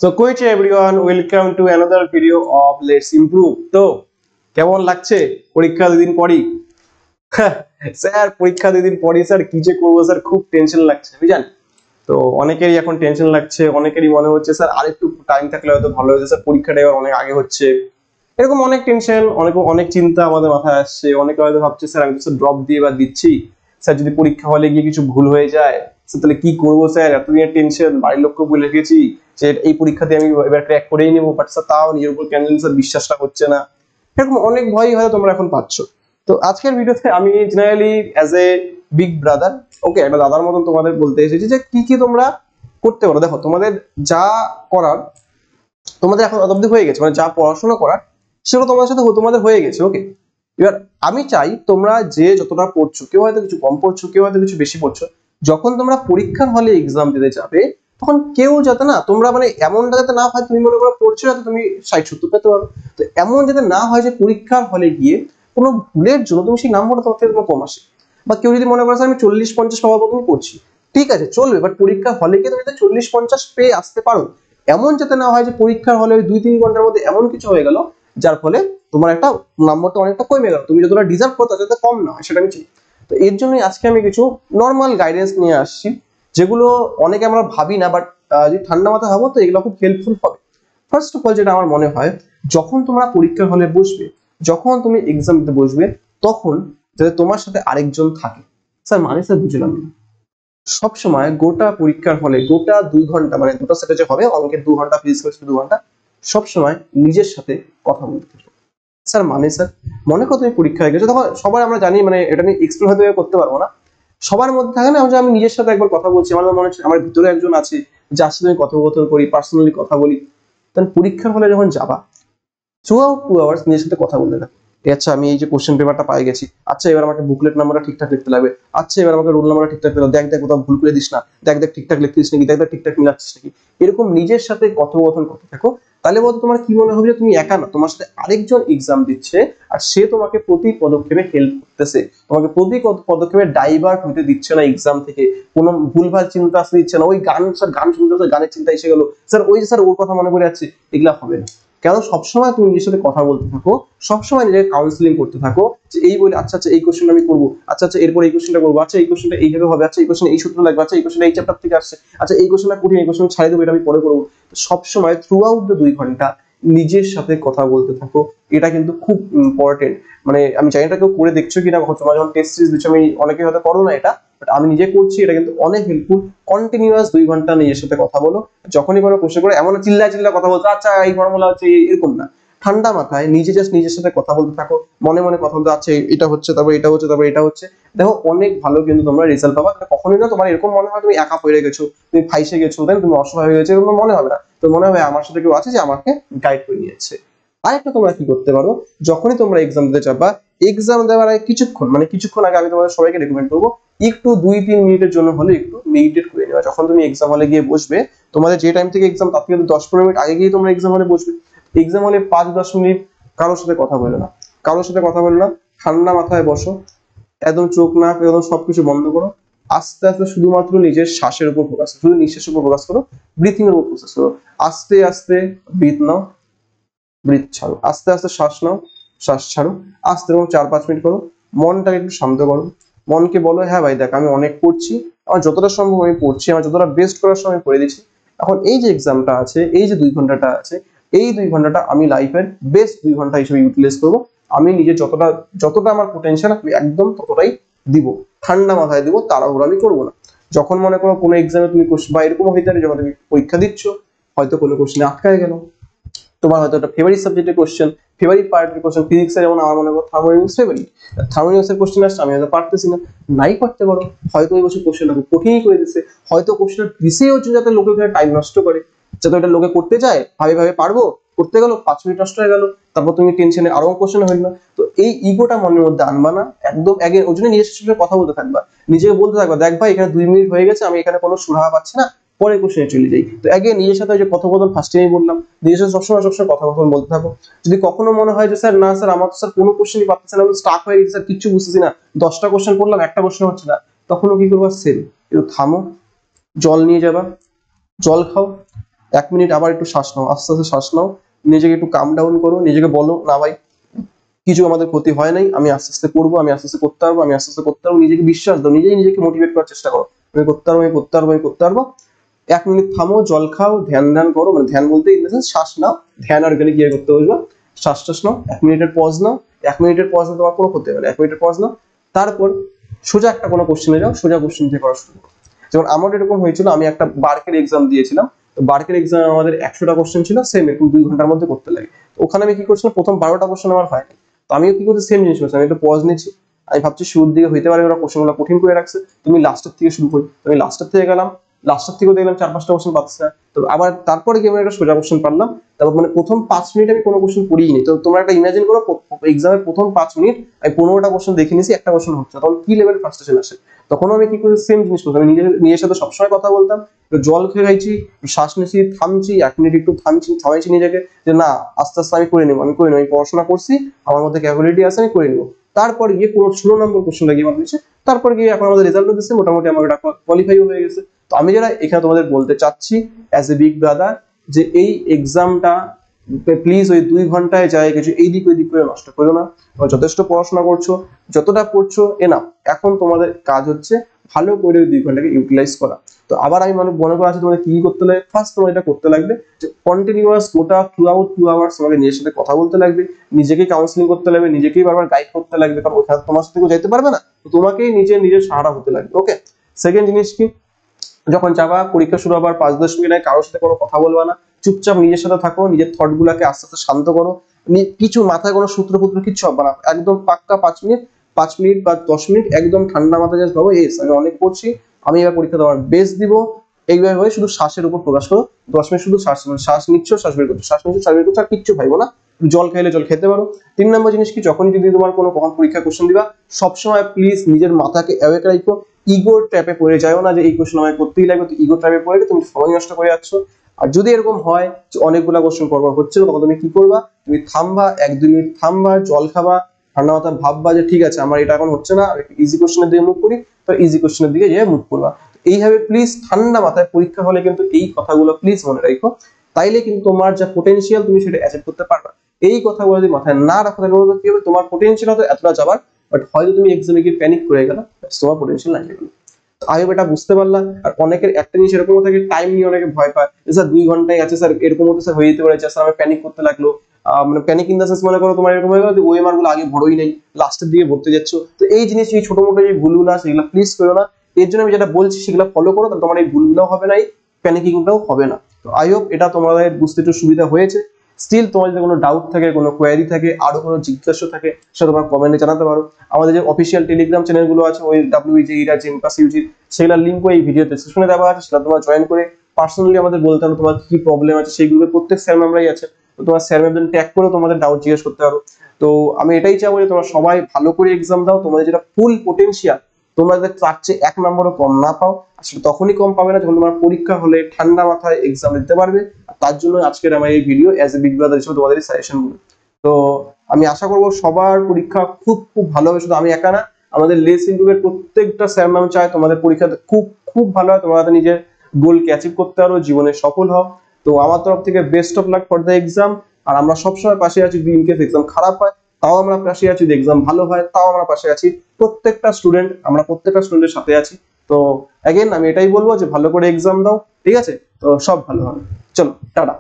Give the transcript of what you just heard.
So কোয়েচে everyone, welcome to another video of let's improve. তো কেমন লাগছে পরীক্ষা দুদিন পরই? স্যার পরীক্ষা দুদিন পরই স্যার কি যে করবো স্যার, খুব টেনশন লাগছে বুঝলেন। তো অনেকেরই এখন টেনশন লাগছে, অনেকেরই মনে হচ্ছে স্যার আরেকটু টাইম থাকলে হয়তো ভালো হতো, স্যার পরীক্ষাটা এবার অনেক আগে হচ্ছে, এরকম অনেক টেনশন, অনেক অনেক চিন্তা আমাদের মাথায় আসছে। অনেকে হয়তো ভাবছে স্যার আমি তো ড্রপ দিয়ে এবার দিচ্ছি, স্যার যদি পরীক্ষা হলে গিয়ে কিছু ভুল হয়ে যায় স্যার তাহলে কি করবো স্যার, এতদিনের টেনশন, বাড়ির লোককে বলে রেখেছি যে এই পরীক্ষাতে আমি এবার ক্র্যাক করেই নেবো, বাট স্যার তাও নিজের উপর কেন স্যার বিশ্বাসটা হচ্ছে না। এরকম অনেক ভয়ই হয়তো তোমরা এখন পাচ্ছ। তো আজকের ভিডিওতে আমি generally as a big brother, okay, একটা দাদার মতন তোমাদের বলতে এসেছি যে কি কি তোমরা করতে পারো। দেখো তোমাদের যা করার তোমাদের এখন অবধি হয়ে গেছে, মানে যা পড়াশোনা করার সেগুলো তোমাদের সাথে তোমাদের হয়ে গেছে, ওকে। এবার আমি চাই তোমরা যে যতটা পড়ছো, কেউ হয়তো কিছু কম পড়ছো, কেউ হয়তো কিছু বেশি পড়ছো, যখন তোমরা পরীক্ষার হলে এক্সাম দিতে যাবে তখন কেউ যাতে না তোমরা মানে এমনটা যাতে না হয় তুমি মনে করো পড়ছো যাতে তুমি 60-70 পেতে পারো, তো এমন যাতে না হয় যে পরীক্ষার হলে গিয়ে কোনো ভুলের জন্য তুমি সেই নাম্বারটা তোমার থেকে কম আসে। বা কেউ যদি মনে করো আমি 40-50 পাওয়ার মতন পড়ছি, ঠিক আছে চলবে, বাট পরীক্ষার হলে গিয়ে তুমি যাতে 40-50 পেয়ে আসতে পারো, এমন যাতে না হয় যে পরীক্ষার হলে ওই 2-3 ঘন্টার মধ্যে এমন কিছু হয়ে গেল যার ফলে তোমার একটা নাম্বারটা অনেকটা কমে গেল, তুমি যতটা ডিজার্ভ করতে যাতে কম না হয় সেটা আমি চাই। তো এর জন্যই আজকে আমি কিছু নর্মাল গাইডেন্স নিয়ে আসছি, যেগুলো অনেকে আমরা ভাবি না, বাট যদি ঠান্ডা মাথায় ভাবো তো এগুলো খুব হেল্পফুল হবে। ফার্স্ট অফ অল যেটা আমার মনে হয়, যখন তোমরা পরীক্ষার হলে বসবে, যখন তুমি এক্সাম দিতে বসবে, তখন যাতে তোমার সাথে আরেকজন থাকে। স্যার মানে স্যার বুঝলাম না, সবসময় গোটা পরীক্ষার হলে গোটা 2 ঘন্টা, মানে দুটো সেটে যে হবে অঙ্কের 2 ঘন্টা, ফিজিক্স 2 ঘন্টা, সবসময় নিজের সাথে কথা বলতে থাকো। স্যার মানে স্যার মনে করো তুমি পরীক্ষা হয়ে গেছে, তখন সবার আমরা জানি, মানে এটা নিয়ে এক্সপ্লেন হয়তো করতে পারবো না, সবার মধ্যে থাকে না যে আমি নিজের সাথে একবার কথা বলছি, আমার মনে হচ্ছে আমার ভিতরে একজন আছে যার সাথে আমি কথোপকথন করি, পার্সোনালি কথা বলি। তখন পরীক্ষার হলে যখন যাবা, 2 hours নিজের সাথে কথা বলতে থাকো। আচ্ছা আমি এই যে কোশ্চেন পেপারটা পাই গেছি, আচ্ছা এবার আমাকে বুকলেট নাম্বারটা ঠিকঠাক লিখতে লাগবে, আচ্ছা এবার আমাকে রোল নাম্বারটা ঠিকঠাক লিখতে, দেখ দেখ কোথাও ভুল করে দিস না, দেখ দেখ ঠিকঠাক লিখছিস নাকি, দেখ দেখ ঠিকঠাক মিলাচ্ছিস নাকি। এরকম নিজের সাথে কথোপকথন করতে থাকো। তাহলে বলতো তোমার কি মনে হবে যে তুমি একা না, তোমার সাথে আরেকজন এক্সাম দিচ্ছে, আর সে তোমাকে প্রতি পদক্ষেপে হেল্প করতেছে, তোমাকে প্রতি পদক্ষেপে ডাইভার্ট হতে দিচ্ছে না এক্সাম থেকে, কোনো ভুলভাল চিন্তা আসতে দিচ্ছে না। ওই গান স্যার গান শুনতে গানের চিন্তা এসে গেল, স্যার ওই স্যার ওর কথা মনে পড়ে যাচ্ছে, এগুলা হবে না। কেন সবসময় তুমি নিজের সাথে কথা বলতে থাকো, সবসময় নিজেকে কাউন্সিলিং করতে থাকো, যে এই বলে আচ্ছা আচ্ছা এই কোশ্চেনটা আমি করবো, আচ্ছা আচ্ছা এরপর এই কোশ্চেনটা করবো, আচ্ছা এই কোশ্চেনটা এইভাবে হবে, আচ্ছা এই কোশ্চেন এই সূত্র লাগবে, আচ্ছা এই কোশ্চেনটা এই চ্যাপ্টার থেকে আসছে, আচ্ছা এই কোশ্চেনটা কঠিন, এই কোশ্চেন ছাড়িয়ে দেবো, এটা আমি পরে করবো। সবসময় থ্রু আউট দ্য 2 ঘন্টা নিজের সাথে কথা বলতে থাকো, এটা কিন্তু খুব ইম্পর্টেন্ট। মানে আমি জানি এটা কেউ করে দেখছো কিনা, তোমরা যখন টেস্ট সিরিজ দিচ্ছ, আমি অনেকে হয়তো করো না এটা, বাট আমি নিজে করছি, এটা কিন্তু অনেক হেল্পফুল। কন্টিনিউয়াস 2 ঘন্টা নিজের সাথে কথা বলো, যখনই কোনো কোশ্চেন করে এমন চিল্লা চিল্লা কথা বলছো আচ্ছা এই ফর্মুলা হচ্ছে এরকম না, ঠান্ডা মাথায় নিজে জাস্ট নিজের সাথে কথা বলতে থাকো, মনে মনে কথা বলতে, আচ্ছা এটা হচ্ছে, তারপর এটা হচ্ছে, তারপর এটা হচ্ছে, দেখো অনেক ভালো কিন্তু তোমরা রেজাল্ট পাবা। কখনোই না তোমার এরকম মনে হয় তুমি একা পড়ে গেছো, তুমি ফাইসে গেছো, দেন তুমি অসহায় হয়ে গেছো, এরকম মনে হবে না। তো মনে হবে আমার সাথে কেউ আছে যে আমাকে গাইড করে নিয়েছে। আরেকটা তোমরা কি করতে পারো, যখনই তোমরা এক্সাম দিতে যাবা, এক্সাম দেওয়ার আগে কিছুক্ষণ আগে আমি তোমাদের সবাইকে রেকমেন্ড করবো একটু 2-3 মিনিটের জন্য হলে একটু মেডিটেট করে নেওয়া। যখন তুমি এক্সাম হলে গিয়ে বসবে, তোমাদের যে টাইম থেকে এক্সাম তার থেকে 10-15 মিনিট আগে গিয়ে তোমরা এক্সাম হলে বসবে। এক্সাম হলে 5-10 মিনিট কারোর সাথে কথা বলো না, কারোর সাথে কথা বলো না, ঠান্ডা মাথায় বসো, একদম চোখ নাক একদম সবকিছু বন্ধ করো, আস্তে আস্তে শুধুমাত্র নিজের শ্বাসের উপর ফোকাস, শুধু নিঃশ্বাসের উপর ফোকাস করো, ব্রিথিং এর উপর ফোকাস করো। আস্তে আস্তে ব্রিথ নাও, ব্রিথ ছাড়ো, আস্তে আস্তে শ্বাস নাও, শ্বাস ছাড়ো, আস্তে এবং 4-5 মিনিট করো। মনটাকে একটু শান্ত করো, মনকে বলো হ্যাঁ ভাই দেখ আমি অনেক পড়ছি, আমার যতটা সম্ভব আমি পড়ছি, আমার যতটা বেস্ট করার সময় করে দিচ্ছি, এখন এই যে এক্সামটা আছে, এই যে 2 ঘন্টাটা আছে, এই 2 ঘন্টাটা আমি লাইফের বেস্ট 2 ঘন্টা হিসেবে ইউটিলাইজ করবো। আমি নিজে যতটা যতটা আমার পোটেনশিয়াল আমি একদম ততটাই দিব, ঠান্ডা মাথায় দিব, তাড়াহুড়ো আমি করবো না। যখন মনে করো কোনো এক্সামে তুমি বা এরকম হইতে পারে যখন তুমি পরীক্ষা দিচ্ছ, হয়তো কোনো কোশ্চেনে আটকায় গেল, তোমার হয়তো একটা ফেভারিট সাবজেক্টের কোশ্চেন, ফেভারিট পার্টের কোশ্চেন, ফিজিক্সে যেমন আমার মনে করো থার্মোডাইনামিক্স ফেভারিট, থার্মোডাইনামিক্সের কোশ্চেন আসছে, আমি হয়তো পারতেছি না, নাই করতে পারো, হয়তো ওই বছর কোশ্চেনটা খুব কঠিনই করে দিচ্ছে, হয়তো কোশ্চেনটা দিছেই হচ্ছে যাতে লোকে টাইম নষ্ট করে, যাতে ওটা লোকে করতে যায় ভাবে ভাবে পারবো, করতে গেল 5 মিনিট নষ্ট হয়ে গেল, তারপর তুমি টেনশনে আরো কোশ্চেন হইল না। তো এই ইগোটা মনের মধ্যে আনবা না, একদম আগে ওই জন্য নিজের সাথে কথা বলতে থাকবা, নিজেকে বলতে থাকবা দেখ ভাই এখানে 2 মিনিট হয়ে গেছে, আমি এখানে কোনো সুরাহা পাচ্ছি না, পরে কোশ্চেনে চলে যাই। তো আগে নিজের সাথে যে কথোপকথন ফার্স্টে আমি বললাম, নিজের সাথে সবসময় কথোপকথন বলতে থাকো। যদি কখনো মনে হয় যে স্যার না স্যার আমার তো স্যার কোনো কোশ্চেনই পাচ্ছি না, আমি স্টাক হয়ে গেছি স্যার, কিচ্ছু বুঝতেছি না, 10টা কোশ্চেন করলাম একটা কোশ্চেন হচ্ছে না, তখনও কি করবা, সেম একটু থামো, জল নিয়ে যাবা, জল খাও, 1 মিনিট আবার একটু শ্বাস নাও, আস্তে আস্তে শ্বাস নাও, নিজেকে একটু কাম ডাউন করো, নিজেকে বলো না ভাই কিছু আমাদের ক্ষতি হয় নাই, আমি আস্তে আস্তে করবো, আমি আস্তে আস্তে করতে পারবো, আমি আস্তে আস্তে করতে পারবো, নিজেকে বিশ্বাস দাও, নিজেই নিজেকে মোটিভেট করার চেষ্টা করো, আমি করতে পারবো, আমি করতে পারবো, আমি করতে পারবো। 1 মিনিট থামো, জল খাও, ধ্যান করো, মানে ধ্যান বলতে ইন দ্য সেন্স শ্বাস নাও, ধ্যান আর গেলে কি করতে বলবো, শ্বাস নাও, 1 মিনিটের পজ নাও, 1 মিনিটের পজ না তোমার কোনো ক্ষতি হবে না, 1 মিনিটের পজ নাও, তারপর সোজা একটা কোনো কোশ্চেনে যাও, সোজা কোশ্চেন থেকে করা শুরু করো। যেমন আমার এরকম হয়েছিল, আমি একটা বার্কের এক্সাম দিয়েছিলাম, তো বার্কের এক্সাম আমাদের 100টা কোশ্চেন ছিল, সেম এরকম 2 ঘন্টার মধ্যে করতে লাগে। ওখানে আমি কি করছিলাম, প্রথম 12টা কোশ্চেন আমার হয়নি, তো আমিও কি করছি, সেম জিনিস করছি, আমি একটু পজ নিচ্ছি, আমি ভাবছি শুরুর দিকে হইতে পারে ওরা কোশ্চেনগুলো কঠিন করে রাখছে, তুমি লাস্টের থেকে শুরু করি, আমি লাস্টের থেকে গেলাম, লাস্টের থেকেও দেখলাম 4-5টা কোশ্চেন পাচ্ছি না, তো আবার তারপরে গিয়ে আমি একটা সোজা কোশ্চেন পারলাম, তারপর মানে প্রথম 5 মিনিট আমি কোনো কোশ্চেন পড়িনি। তো তোমরা একটা ইমাজিন করো, এক্সামের প্রথম 5 মিনিট আমি 15টা কোশ্চেন দেখে নিয়েছি, একটা কোশ্চেন হচ্ছে, তখন কি লেভেল ফ্রাস্ট্রেশন আসে। তখন আমি কি করি, সেম জিনিস করতাম, আমি নিজের সাথে সবসময় কথা বলতাম, জল খেয়ে খাইছি, শ্বাস নিচ্ছি, থামছি, 1 মিনিট একটু থামাইছি নিজেকে, যে না আস্তে আস্তে আমি করে নেবো, আমি পড়াশোনা করছি, আমার মধ্যে ক্যাপাবিলিটি আছে, আমি করে নেবো। তারপর গিয়ে পুরো 16 নম্বর কোশ্চেন লাগিয়ে আমার হয়েছে, তারপর গিয়ে এখন আমাদের রেজাল্টও দিচ্ছে, মোটামুটি আমার এটা কোয়ালিফাই হয়ে গেছে। তো আমি যারা এখানে তোমাদের বলতে চাচ্ছি অ্যাজ এ বিগ ব্রাদার, যে এই এক্সামটা প্লিজ ওই 2 ঘন্টায় যায় কিছু এইদিক ওইদিক করে নষ্ট করো না, তোমরা যথেষ্ট পড়াশোনা করছো, যতটা পড়ছো এনাফ, এখন তোমাদের কাজ হচ্ছে ভালো করে 2 ঘন্টাকে ইউটিলাইজ করা। তো আবার আমি মনে করা আছে তোমাদের কি করতে লাগবে, ফার্স্ট তোমার এটা করতে লাগবে যে কন্টিনিউয়াস গোটা থ্রু আউট 2 আওয়ার্স তোমাকে নিজের সাথে কথা বলতে লাগবে, নিজেকে কাউন্সিলিং করতে লাগবে, নিজেকেই বারবার গাইড করতে লাগবে, কারণ ওখানে তোমার সাথে কেউ যাইতে পারবে না, তো তোমাকেই নিজের সাহারা হতে লাগবে। ওকে, সেকেন্ড জিনিস কি, যখন যাবা পরীক্ষা শুরু হবার 5-10 মিনিট আগে কারোর সাথে কোনো কথা বলবা না, চুপচাপ নিজের সাথে থাকো, নিজের থট গুলাকে আস্তে আস্তে শান্ত করো, কিছু মাথায় কোনো সূত্র কিচ্ছু হবে না, একদম পাক্কা 5 মিনিট বা 10 মিনিট একদম ঠান্ডা মাথায় জাস্ট ভাবো, এস আমি অনেক পড়ছি, আমি এবার পরীক্ষা দেওয়ার বেস্ট দিব, এইভাবে হয়ে শুধু শ্বাসের উপর প্রকাশ করো, 10 মিনিট শুধু শ্বাস নিচ্ছ, শ্বাস বের করছো, শ্বাস নিচ্ছ, শ্বাস বের করছো, আর কিচ্ছু ভাইবো না, জল খাইলে জল খেতে পারো। 3 নম্বর জিনিস কি, যখনই যদি তোমার কোনো পরীক্ষা কোশ্চেন দিবা, সবসময় প্লিজ নিজের মাথাকে অ্যাওয়েক রাখো, ইগো ট্র্যাপে পড়ে যাও না, যে এই কোশ্চেন আমায় করতেই লাগবে, তো ইগো ট্র্যাপে পড়ে তুমি সময় নষ্ট করে যাচ্ছ। আর যদি এরকম হয় যে অনেকগুলা কোশ্চেন পরপর হচ্ছে, তখন তুমি কি করবা, তুমি থামবা, 1-2 মিনিট থামবা, জল খাবা, ঠান্ডা মাথায় ভাববা যে ঠিক আছে আমার এটা এখন হচ্ছে না, ইজি কোশ্চেনের দিকে মুভ করি, তো ইজি কোশ্চেনের দিকে যেয়ে মুভ করবা। এইভাবে প্লিজ ঠান্ডা মাথায় পরীক্ষা হলে কিন্তু এই কথাগুলো প্লিজ মনে রাখো, তাইলে কিন্তু তোমার যা পোটেনশিয়াল তুমি সেটা অ্যাচিভ করতে পারবা। এই কথাগুলো যদি মাথায় না রাখো তাহলে কি হবে, তোমার পোটেনশিয়াল হয়তো এতটা যাবার, বাট হয়তো তুমি এক্সামে গিয়ে প্যানিক করে গেলে, তোমার পোটেনশিয়াল নাই গেল। আই হোপ এটা বুঝতে পারলাম। আর অনেকের একটা জিনিস এরকম থাকে, টাইম নিয়ে অনেকে ভয় পায়, স্যার 2 ঘন্টায় আছে স্যার, এরকম হতে স্যার হয়ে যেতে পারে, স্যার আমি প্যানিক করতে লাগলো, মানে প্যানিক ইন দ্য সেন্স মনে করো তোমার এরকম হয়ে গেল যে ওএমআর গুলো আগে ভরোই নেই, লাস্টের দিকে ভরতে যাচ্ছ। তো এই জিনিস, এই ছোট মোটো যে ভুলগুলো আছে সেগুলো প্লিজ করো না, এর জন্য আমি যেটা বলছি সেগুলো ফলো করো, তাহলে তোমার এই ভুলগুলো হবে না, এই প্যানিকিংটাও হবে না। তো আই হোপ এটা তোমাদের বুঝতে একটু সুবিধা হয়েছে। স্টিল তোমার যদি কোনো ডাউট থাকে, কোনো কোয়ারি থাকে, আরো কোনো জিজ্ঞাসা থাকে, সেটা তোমরা কমেন্টে জানাতে পারো। আমাদের যে অফিসিয়াল টেলিগ্রাম চ্যানেল গুলো আছে, ওই WEJ, জেমপাস ইউজি, সেগুলোর লিঙ্কও এই ভিডিও ডেসক্রিপশনে দেওয়া আছে, সেটা তোমরা জয়েন করে পার্সোনালি আমাদের বলতে পারো তোমার কি প্রবলেম আছে, সেই গ্রুপে প্রত্যেক স্যার ম্যামরাই আছে, তো তোমার স্যার ম্যামদের ট্যাগ করে তোমাদের ডাউট জিজ্ঞেস করতে পারো। তো আমি এটাই চাইবো যে তোমরা সবাই ভালো করে এক্সাম দাও, তোমাদের যেটা ফুল পোটেনশিয়াল তোমরা যাতে তার চেয়ে 1 নম্বরও কম না পাও, আসলে তখনই কম পাবে না যখন তোমার পরীক্ষা হলে ঠান্ডা মাথায় এক্সাম দিতে পারবে। তার জন্য আজকের আমার এই video as a big brother হিসেবে তোমাদের সাজেশন গুলো। তো আমি আশা করবো সবার পরীক্ষা খুব খুব ভালো হবে, শুধু আমি একা না, আমাদের লেস ইমপ্রুভের প্রত্যেকটা স্যার ম্যাম চায় তোমাদের পরীক্ষাতে খুব খুব ভালো হয়, তোমরা নিজের গোলকে অ্যাচিভ করতে পারো, জীবনে সফল হও। তো আমার তরফ থেকে best of luck for the exam. আর আমরা সবসময় পাশে আছি, যদি ইন কেস এক্সাম খারাপ হয় তাও আমরা পাশে আছি, যদি এক্সাম ভালো হয় তাও আমরা পাশে আছি, প্রত্যেকটা স্টুডেন্ট, আমরা প্রত্যেকটা স্টুডেন্টের সাথে আছি। তো অ্যাগেন আমি এটাই বলবো যে ভালো করে এক্সাম দাও, ঠিক আছে, তো সব ভালো হবে। চলো টাটা।